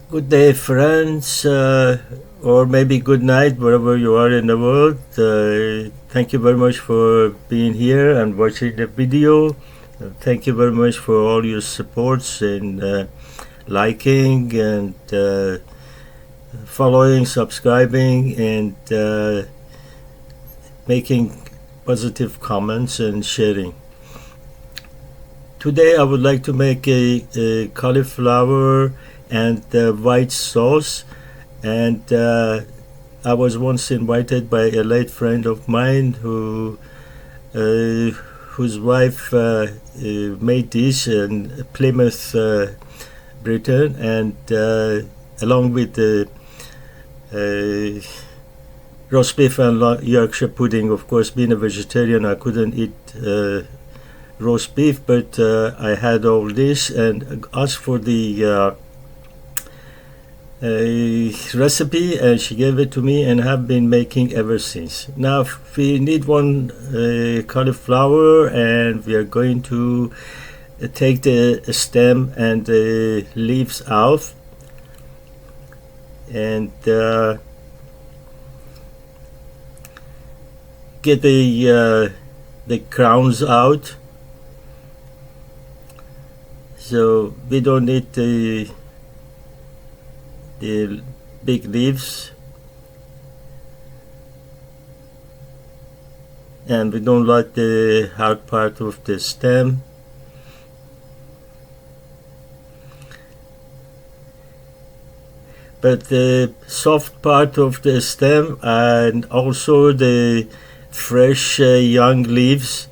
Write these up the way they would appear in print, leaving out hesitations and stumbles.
Good day, friends, or maybe good night, wherever you are in the world. Thank you very much for being here and watching the video. Thank you very much for all your supports in liking and following, subscribing, and making positive comments and sharing. Today I would like to make a cauliflower and white sauce, and I was once invited by a late friend of mine whose wife made this in Plymouth, Britain, and along with the roast beef and Yorkshire pudding. Of course, being a vegetarian, I couldn't eat roast beef, but I had all this and asked for the recipe, and she gave it to me and have been making ever since. Now we need one cauliflower, and we are going to take the stem and the leaves out, and get the crowns out. So we don't need the big leaves, and we don't like the hard part of the stem. But the soft part of the stem and also the fresh young leaves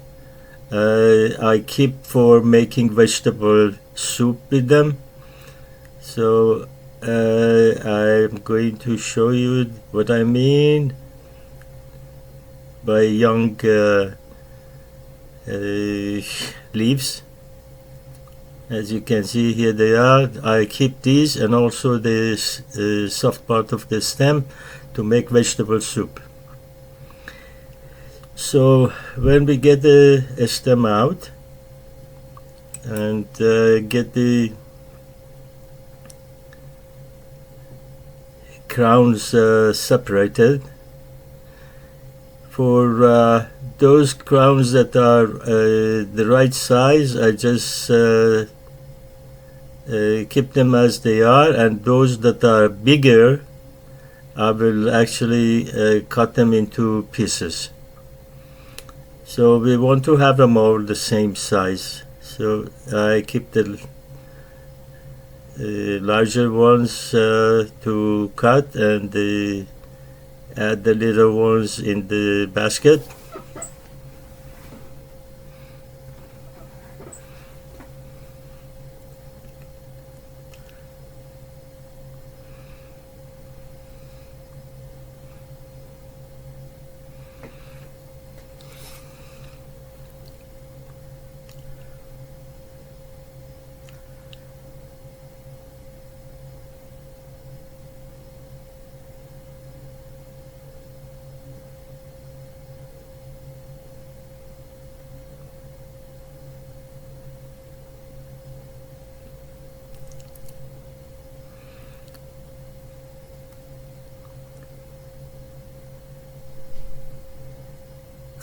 I keep for making vegetable soup with them. So I'm going to show you what I mean by young leaves. As you can see, here they are. I keep these and also this soft part of the stem to make vegetable soup. So when we get the stem out and get the crowns separated, for those crowns that are the right size, I just keep them as they are, and those that are bigger, I will actually cut them into pieces. So we want to have them all the same size. So I keep the larger ones to cut, and add the little ones in the basket.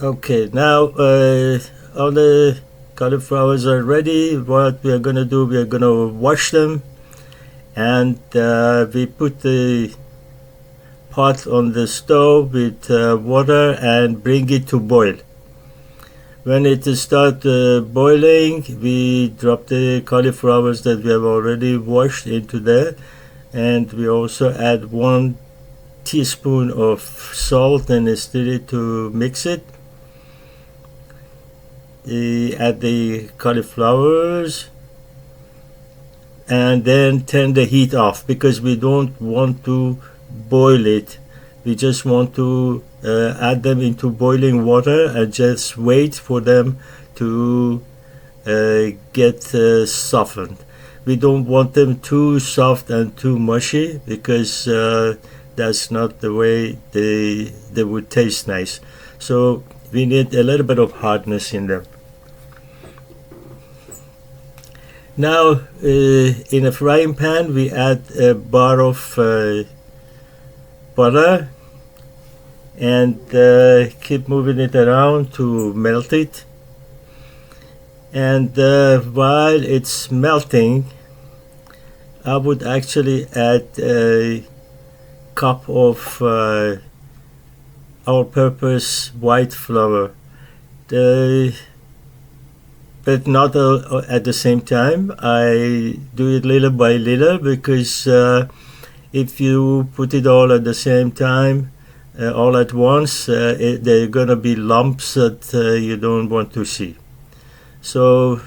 Okay, now all the cauliflowers are ready. What we are going to do, we are going to wash them, and we put the pot on the stove with water and bring it to boil. When it starts boiling, we drop the cauliflowers that we have already washed into there, and we also add 1 teaspoon of salt and stir it to mix it. Add the cauliflowers and then turn the heat off, because we don't want to boil it. We just want to add them into boiling water and just wait for them to get softened. We don't want them too soft and too mushy, because that's not the way they would taste nice. So we need a little bit of hardness in them. Now in a frying pan we add a bar of butter and keep moving it around to melt it. And while it's melting, I would actually add a cup of all-purpose white flour, but not at the same time. I do it little by little because if you put it all at the same time, all at once, there are gonna be lumps that you don't want to see. So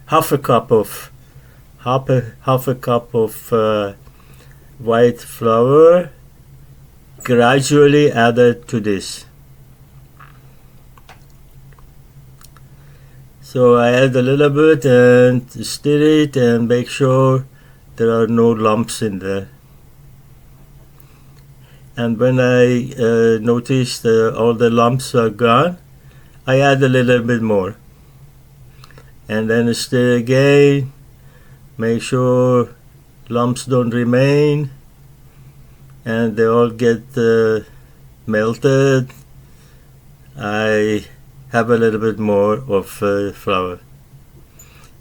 half a cup of white flour gradually added to this. So I add a little bit and stir it and make sure there are no lumps in there. And when I notice all the lumps are gone, I add a little bit more. And then stir again, make sure lumps don't remain and they all get melted. I have a little bit more of flour.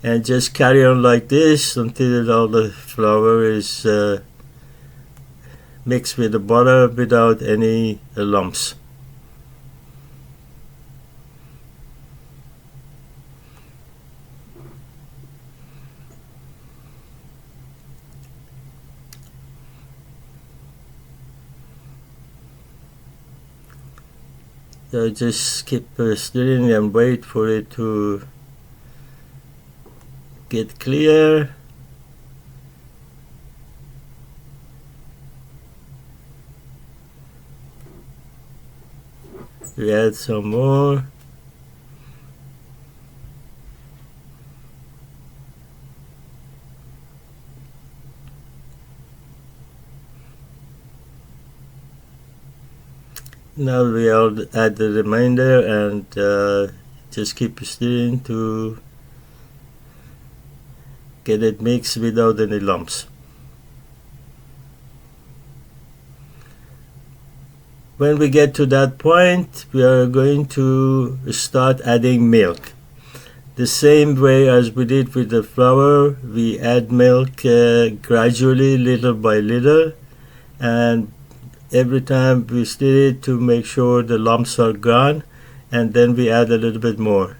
And just carry on like this until all the flour is mixed with the butter without any lumps. So just keep stirring and wait for it to get clear. We add some more. Now we add the remainder and just keep stirring to get it mixed without any lumps. When we get to that point, we are going to start adding milk. The same way as we did with the flour, we add milk gradually, little by little, and every time we stir it to make sure the lumps are gone, and then we add a little bit more.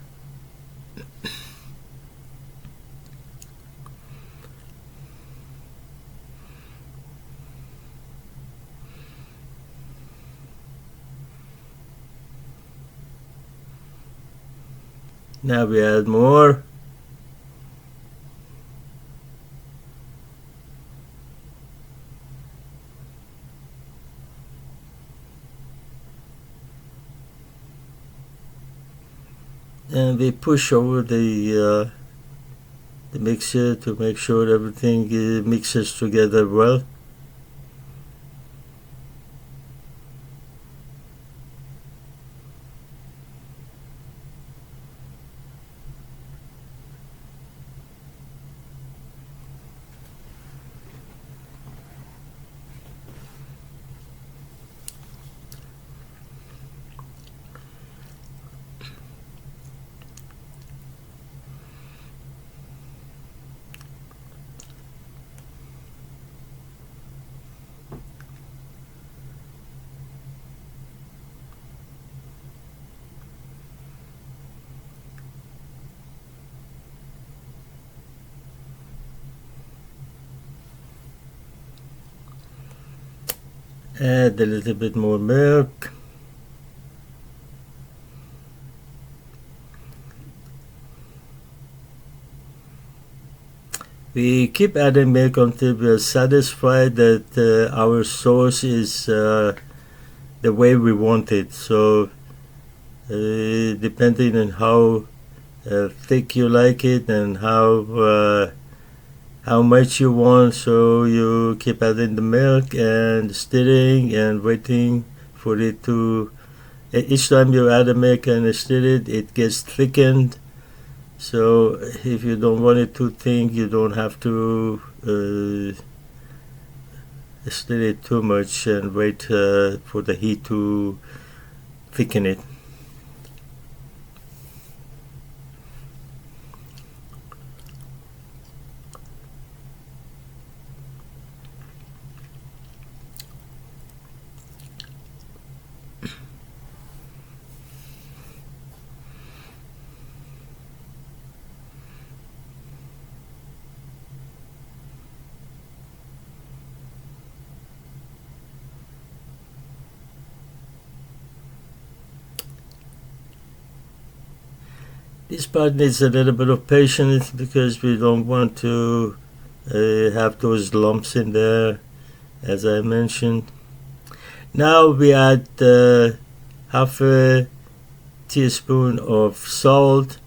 Now we add more. And we push over the mixer to make sure everything mixes together well. Add a little bit more milk. We keep adding milk until we are satisfied that our sauce is the way we want it. So depending on how thick you like it and how much you want, so you keep adding the milk and stirring and waiting for it to, each time you add the milk and stir it, it gets thickened So if you don't want it too thin, you don't have to stir it too much and wait for the heat to thicken it. This part needs a little bit of patience because we don't want to have those lumps in there, as I mentioned. Now we add half a teaspoon of salt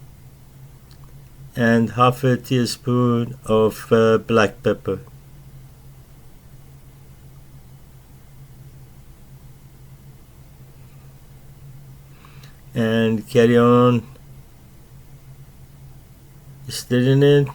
and half a teaspoon of black pepper. And carry on stirring it.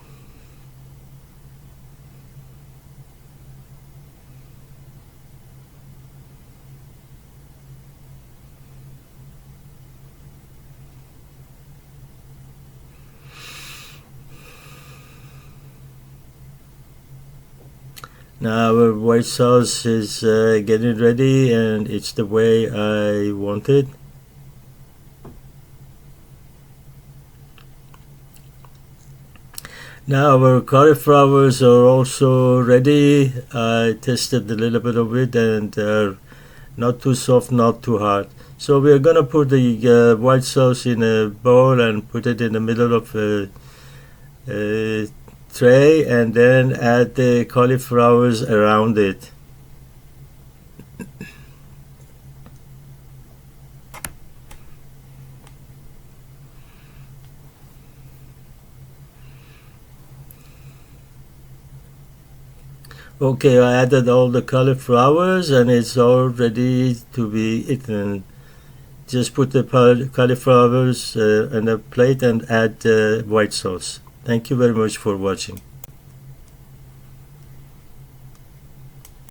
Now our white sauce is getting ready, and it's the way I want it. Now our cauliflowers are also ready. I tested a little bit of it, and they're not too soft, not too hard. So we're gonna put the white sauce in a bowl and put it in the middle of a tray, and then add the cauliflowers around it. Okay, I added all the cauliflowers and it's all ready to be eaten. Just put the cauliflowers on a plate and add white sauce. Thank you very much for watching.